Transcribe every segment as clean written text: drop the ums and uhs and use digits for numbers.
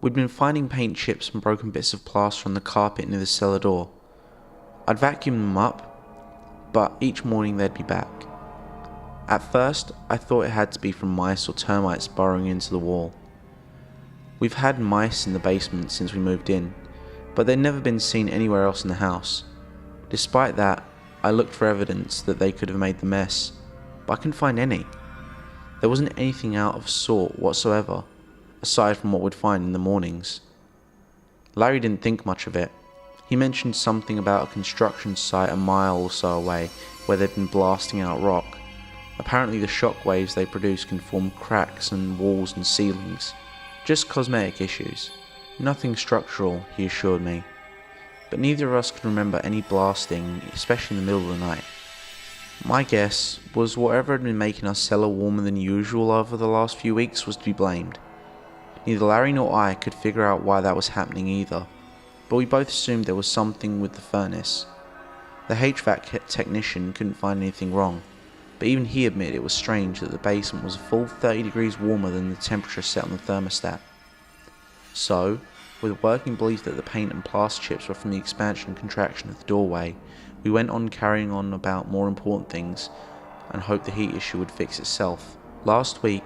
We'd been finding paint chips and broken bits of plaster on the carpet near the cellar door. I'd vacuum them up, but each morning they'd be back. At first, I thought it had to be from mice or termites burrowing into the wall. We've had mice in the basement since we moved in, but they'd never been seen anywhere else in the house. Despite that, I looked for evidence that they could have made the mess, but I couldn't find any. There wasn't anything out of sort whatsoever, aside from what we'd find in the mornings. Larry didn't think much of it. He mentioned something about a construction site a mile or so away where they'd been blasting out rock. Apparently the shock waves they produce can form cracks in walls and ceilings. Just cosmetic issues. Nothing structural, he assured me. But neither of us could remember any blasting, especially in the middle of the night. My guess was whatever had been making our cellar warmer than usual over the last few weeks was to be blamed. Neither Larry nor I could figure out why that was happening either, but we both assumed there was something with the furnace. The HVAC technician couldn't find anything wrong, but even he admitted it was strange that the basement was a full 30 degrees warmer than the temperature set on the thermostat. So, with a working belief that the paint and plaster chips were from the expansion and contraction of the doorway, we went on carrying on about more important things and hoped the heat issue would fix itself. Last week,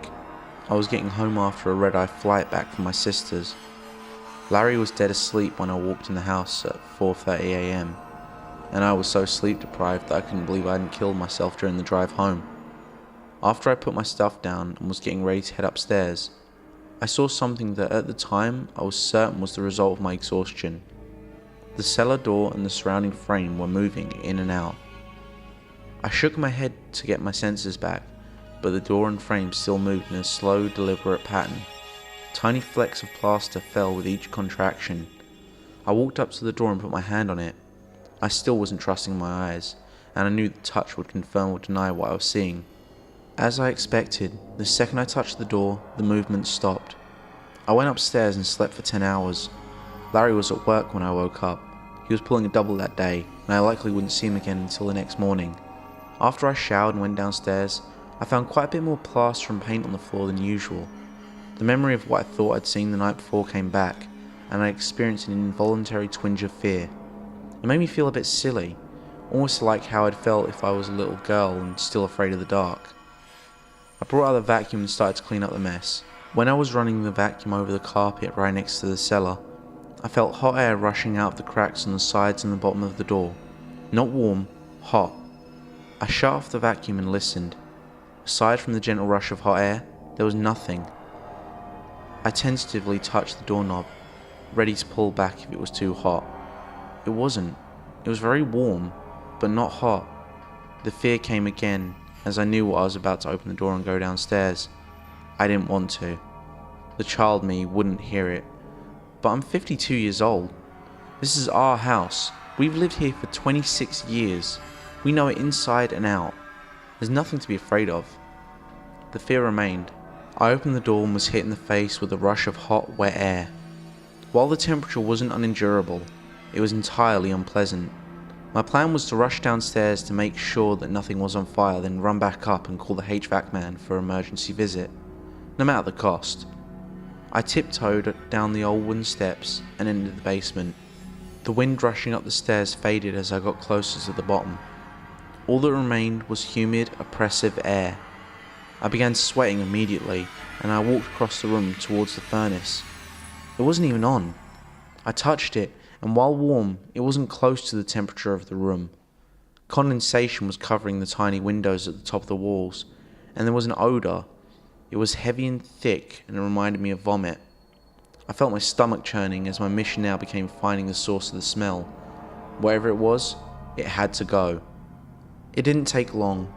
I was getting home after a red-eye flight back from my sister's. Larry was dead asleep when I walked in the house at 4:30 AM, and I was so sleep deprived that I couldn't believe I hadn't killed myself during the drive home. After I put my stuff down and was getting ready to head upstairs, I saw something that at the time I was certain was the result of my exhaustion. The cellar door and the surrounding frame were moving in and out. I shook my head to get my senses back, but the door and frame still moved in a slow, deliberate pattern. Tiny flecks of plaster fell with each contraction. I walked up to the door and put my hand on it. I still wasn't trusting my eyes, and I knew the touch would confirm or deny what I was seeing. As I expected, the second I touched the door, the movement stopped. I went upstairs and slept for 10 hours. Larry was at work when I woke up. He was pulling a double that day, and I likely wouldn't see him again until the next morning. After I showered and went downstairs, I found quite a bit more plaster and paint on the floor than usual. The memory of what I thought I'd seen the night before came back, and I experienced an involuntary twinge of fear. It made me feel a bit silly, almost like how I'd felt if I was a little girl and still afraid of the dark. I brought out the vacuum and started to clean up the mess. When I was running the vacuum over the carpet right next to the cellar, I felt hot air rushing out of the cracks on the sides and the bottom of the door. Not warm, hot. I shut off the vacuum and listened. Aside from the gentle rush of hot air, there was nothing. I tentatively touched the doorknob, ready to pull back if it was too hot. It wasn't. It was very warm, but not hot. The fear came again, as I knew I was about to open the door and go downstairs. I didn't want to. The child me wouldn't hear it. But I'm 52 years old. This is our house. We've lived here for 26 years. We know it inside and out. There's nothing to be afraid of. The fear remained. I opened the door and was hit in the face with a rush of hot, wet air. While the temperature wasn't unendurable, it was entirely unpleasant. My plan was to rush downstairs to make sure that nothing was on fire, then run back up and call the HVAC man for an emergency visit, no matter the cost. I tiptoed down the old wooden steps and entered the basement. The wind rushing up the stairs faded as I got closer to the bottom. All that remained was humid, oppressive air. I began sweating immediately, and I walked across the room towards the furnace. It wasn't even on. I touched it, and while warm, it wasn't close to the temperature of the room. Condensation was covering the tiny windows at the top of the walls, and there was an odour. It was heavy and thick, and it reminded me of vomit. I felt my stomach churning as my mission now became finding the source of the smell. Wherever it was, it had to go. It didn't take long.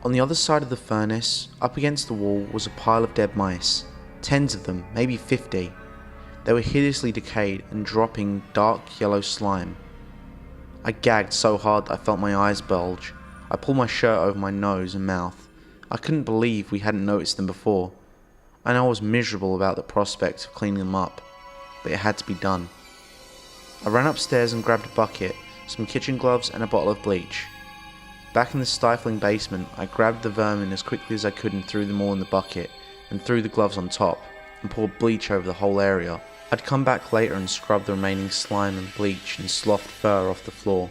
On the other side of the furnace, up against the wall, was a pile of dead mice. 10s of them, maybe 50. They were hideously decayed and dropping dark yellow slime. I gagged so hard that I felt my eyes bulge. I pulled my shirt over my nose and mouth. I couldn't believe we hadn't noticed them before. I know I was miserable about the prospect of cleaning them up, but it had to be done. I ran upstairs and grabbed a bucket, some kitchen gloves and a bottle of bleach. Back in the stifling basement, I grabbed the vermin as quickly as I could and threw them all in the bucket, and threw the gloves on top, and poured bleach over the whole area. I'd come back later and scrub the remaining slime and bleach and sloughed fur off the floor.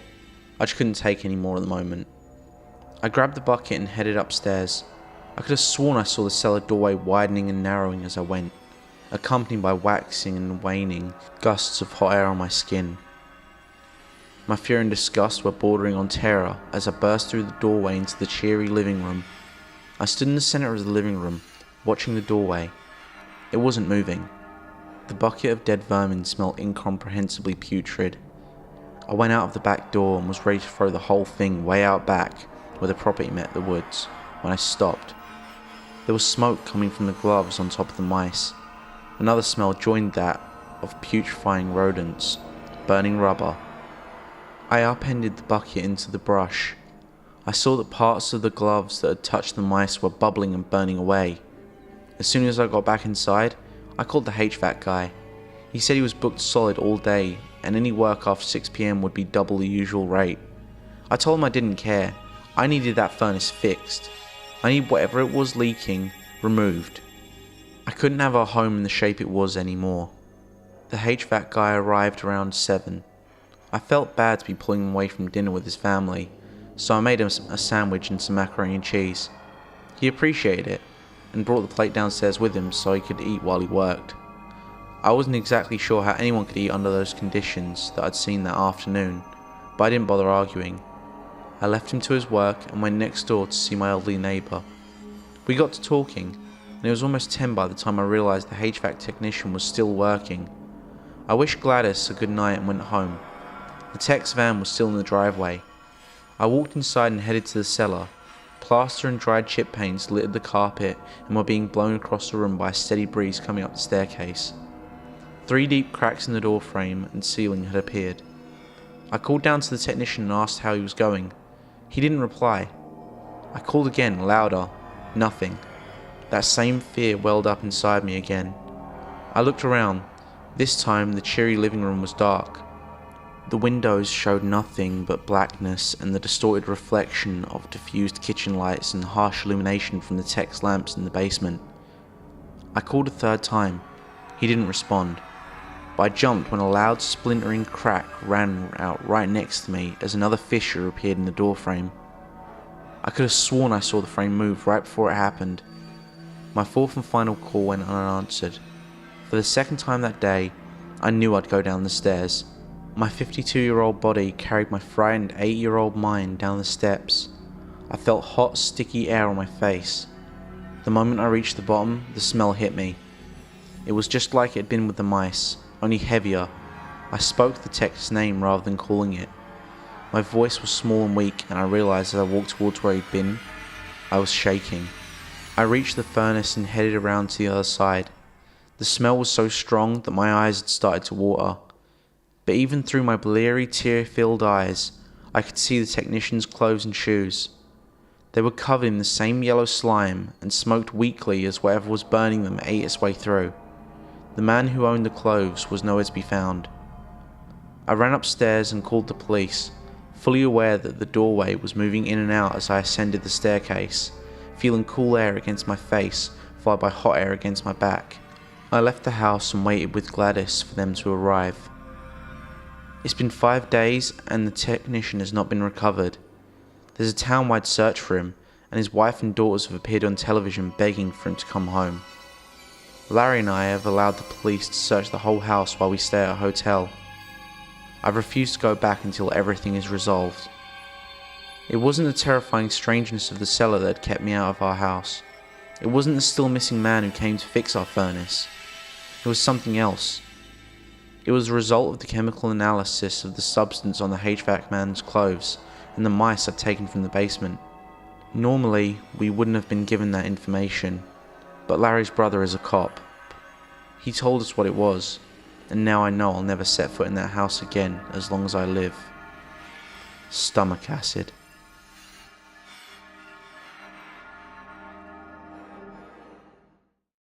I just couldn't take any more at the moment. I grabbed the bucket and headed upstairs. I could have sworn I saw the cellar doorway widening and narrowing as I went, accompanied by waxing and waning gusts of hot air on my skin. My fear and disgust were bordering on terror as I burst through the doorway into the cheery living room. I stood in the center of the living room, watching the doorway. It wasn't moving. The bucket of dead vermin smelled incomprehensibly putrid. I went out of the back door and was ready to throw the whole thing way out back where the property met the woods, when I stopped. There was smoke coming from the gloves on top of the mice. Another smell joined that of putrefying rodents, burning rubber. I upended the bucket into the brush. I saw that parts of the gloves that had touched the mice were bubbling and burning away. As soon as I got back inside, I called the HVAC guy. He said he was booked solid all day and any work after 6 PM would be double the usual rate. I told him I didn't care. I needed that furnace fixed. I need whatever it was leaking removed. I couldn't have our home in the shape it was anymore. The HVAC guy arrived around 7. I felt bad to be pulling him away from dinner with his family, so I made him a sandwich and some macaroni and cheese. He appreciated it, and brought the plate downstairs with him so he could eat while he worked. I wasn't exactly sure how anyone could eat under those conditions that I'd seen that afternoon, but I didn't bother arguing. I left him to his work and went next door to see my elderly neighbour. We got to talking, and it was almost 10 by the time I realised the HVAC technician was still working. I wished Gladys a good night and went home. The tech's van was still in the driveway. I walked inside and headed to the cellar. Plaster and dried chip paints littered the carpet and were being blown across the room by a steady breeze coming up the staircase. 3 deep cracks in the door frame and ceiling had appeared. I called down to the technician and asked how he was going. He didn't reply. I called again, louder. Nothing. That same fear welled up inside me again. I looked around. This time the cheery living room was dark. The windows showed nothing but blackness and the distorted reflection of diffused kitchen lights and harsh illumination from the tech's lamps in the basement. I called a 3rd time. He didn't respond, but I jumped when a loud splintering crack ran out right next to me as another fissure appeared in the door frame. I could have sworn I saw the frame move right before it happened. My 4th and final call went unanswered. For the 2nd time that day, I knew I'd go down the stairs. My 52-year-old body carried my frightened 8-year-old mind down the steps. I felt hot, sticky air on my face. The moment I reached the bottom, the smell hit me. It was just like it had been with the mice, only heavier. I spoke the tech's name rather than calling it. My voice was small and weak, and I realized as I walked towards where he'd been, I was shaking. I reached the furnace and headed around to the other side. The smell was so strong that my eyes had started to water. But even through my bleary, tear-filled eyes, I could see the technician's clothes and shoes. They were covered in the same yellow slime and smoked weakly as whatever was burning them ate its way through. The man who owned the clothes was nowhere to be found. I ran upstairs and called the police, fully aware that the doorway was moving in and out as I ascended the staircase, feeling cool air against my face, followed by hot air against my back. I left the house and waited with Gladys for them to arrive. It's been 5 days and the technician has not been recovered. There's a town-wide search for him, and his wife and daughters have appeared on television begging for him to come home. Larry and I have allowed the police to search the whole house while we stay at a hotel. I've refused to go back until everything is resolved. It wasn't the terrifying strangeness of the cellar that had kept me out of our house. It wasn't the still missing man who came to fix our furnace. It was something else. It was the result of the chemical analysis of the substance on the HVAC man's clothes and the mice I'd taken from the basement. Normally, we wouldn't have been given that information, but Larry's brother is a cop. He told us what it was, and now I know I'll never set foot in that house again as long as I live. Stomach acid.